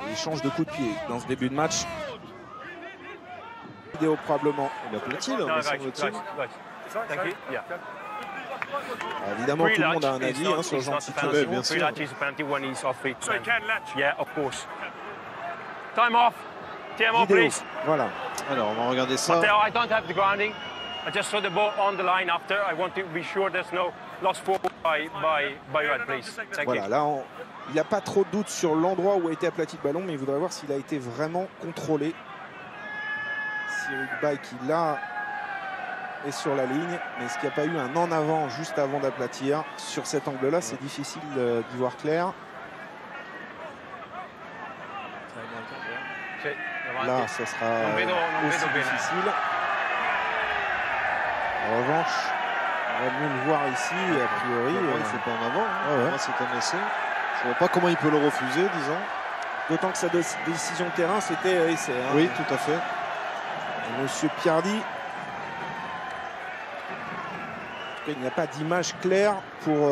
Il change de coup de pied dans ce début de match. Vidéo probablement. Il a plaît-il, me semble-t-il. Évidemment, tout le monde a un avis sur ce genre de situation. Bien sûr. Time off. TMO, Vidéo. please. Voilà. Alors, on va regarder ça. Matteo, I don't have the grounding. I just saw the ball on the line after. I want to be sure there's no lost ball by Red, please. Thank Voilà, you. là, il n'y a pas trop de doute sur l'endroit où a été aplati le ballon, mais il voudrait voir s'il a été vraiment contrôlé. Cyril Bay qui là est sur la ligne, mais est-ce qu'il n'y a pas eu un en avant juste avant d'aplatir? Sur cet angle-là, c'est difficile d'y voir clair. Là, ça sera aussi difficile. En revanche, on va mieux le voir ici, et a priori. Il ne fait pas en avant. Ouais. Moi, c'est un essai. Je ne vois pas comment il peut le refuser, disons. D'autant que sa décision de terrain, c'était essai. Oui, tout à fait. Monsieur Piardi. En tout cas, il n'y a pas d'image claire pour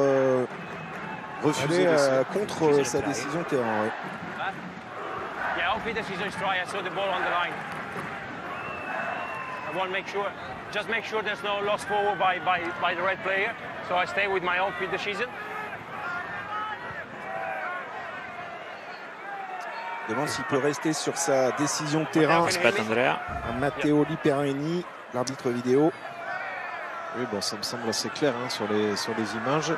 refuser aller contre sa décision de terrain. Ouais. Yeah, I'll be decision is try. I saw the ball on the line. I want to make sure, just make sure there's no lost forward by the red player. So I stay with my own field decision. Demande s'il peut rester sur sa décision de terrain. À Matteo Liperini, l'arbitre vidéo. Oui, bon, ça me semble assez clair sur les images.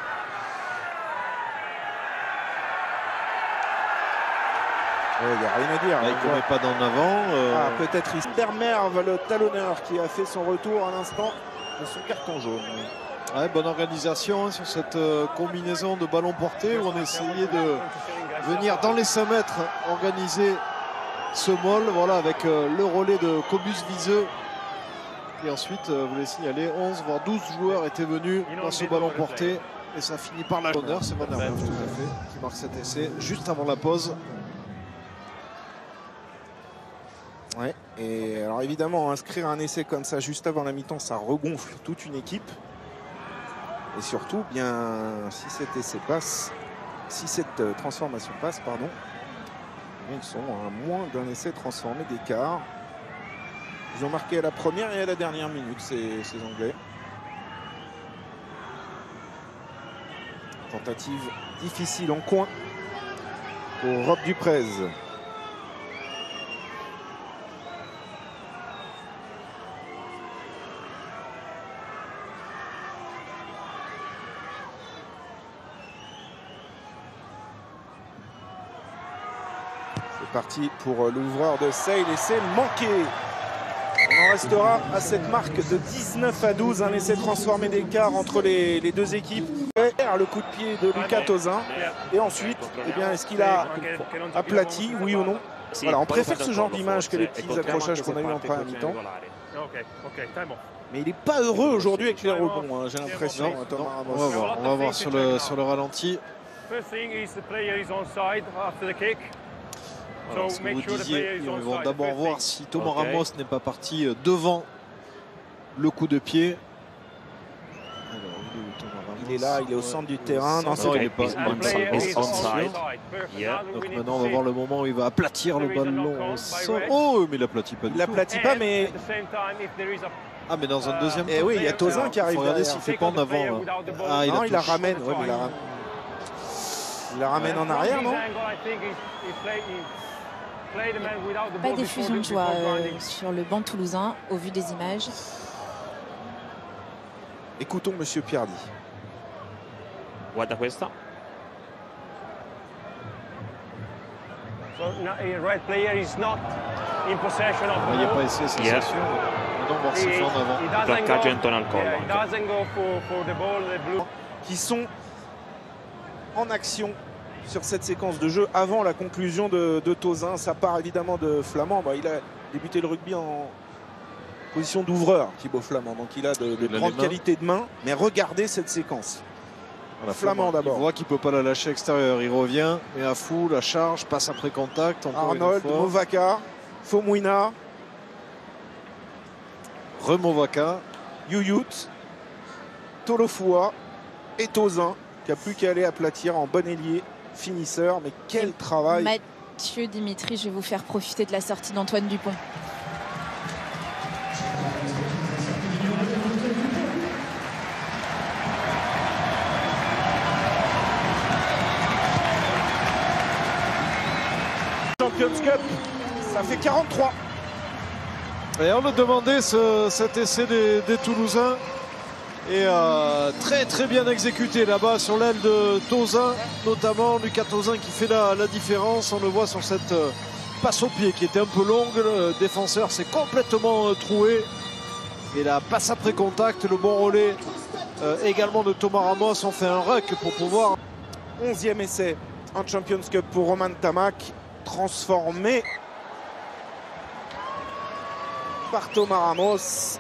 Il n'y a rien à dire. Là, il ne met pas d'en avant. Peut-être Dermerve, le talonneur, qui a fait son retour à l'instant de son carton jaune. Ouais, bonne organisation sur cette combinaison de ballon porté où on essayait de venir dans les 5 mètres organiser ce mall, voilà, avec le relais de Cobus Viseux. Et ensuite, vous les signalez, 11 voire 12 joueurs étaient venus dans ce ballon porté. Et ça finit par la l'honneur, c'est Van der Werf, tout à fait, qui marque cet essai juste avant la pause. Ouais, et alors évidemment, inscrire un essai comme ça juste avant la mi-temps, ça regonfle toute une équipe. Et surtout, bien, si cet essai passe, si cette transformation passe, pardon, ils sont à moins d'un essai transformé d'écart. Ils ont marqué à la première et à la dernière minute, ces Anglais. Tentative difficile en coin pour Rob Duprez. Parti pour l'ouvreur de Sale et c'est manqué. On en restera à cette marque de 19-12, un essai transformé d'écart entre les deux équipes. Le coup de pied de Lucas Tozin et ensuite, est-ce qu'il a aplati, oui ou non? Voilà, on préfère ce genre d'image que les petits accrochages qu'on a eu en première mi-temps. Mais il n'est pas heureux aujourd'hui avec les rebonds, j'ai l'impression. On va voir sur le ralenti. Alors, ce que vous disiez, ils vont d'abord voir si Thomas Ramos n'est pas parti devant le coup de pied. Alors, il est là, il est au centre du terrain. Non, il n'est pas onside. Donc maintenant, on va voir le moment où il va aplatir le ballon. Oh, mais il aplatit pas du tout. Il l'aplatit pas, mais... Ah, mais dans un deuxième temps. Et oui, il y a Tozin qui arrive. Regardez s'il ne fait pas en avant. Ah, il la ramène. Ouais, il la ramène en arrière, non? Pas d'effusion de joie sur le banc toulousain au vu des images. Écoutons Monsieur Piardi. Guarda questa. So red player is not in possession of the Il n'y a ball. pas essayé, c'est sûr. On va voir s'il fait en avant. Placcaggio intorno al collo. He doesn't go for the ball, the blue. Qui sont en action sur cette séquence de jeu avant la conclusion de Tozin. Ça part évidemment de Flamand. Il a débuté le rugby en position d'ouvreur, Thibaut Flamand. Donc il a de grandes qualités de main. Mais regardez cette séquence. Voilà, Flamand d'abord. Il voit qu'il ne peut pas la lâcher extérieure. Il revient, met à fou, la charge, passe après contact. Arnold, Movaka, Fomouina, Removaka, Youyut, Tolofua et Tozin qui a plus qu'à aller aplatir en bon ailier finisseur. Mais quel travail Mathieu Dimitri, je vais vous faire profiter de la sortie d'Antoine Dupont. Champions Cup, ça fait 43. Et on a demandé cet essai des Toulousains. Et très bien exécuté là-bas sur l'aile de Tauzin, notamment Lucas Tauzin qui fait la différence. On le voit sur cette passe au pied qui était un peu longue. Le défenseur s'est complètement troué. Et la passe après contact, le bon relais également de Thomas Ramos. On fait un ruck pour pouvoir... 11e essai en Champions Cup pour Roman Tamac, transformé par Thomas Ramos.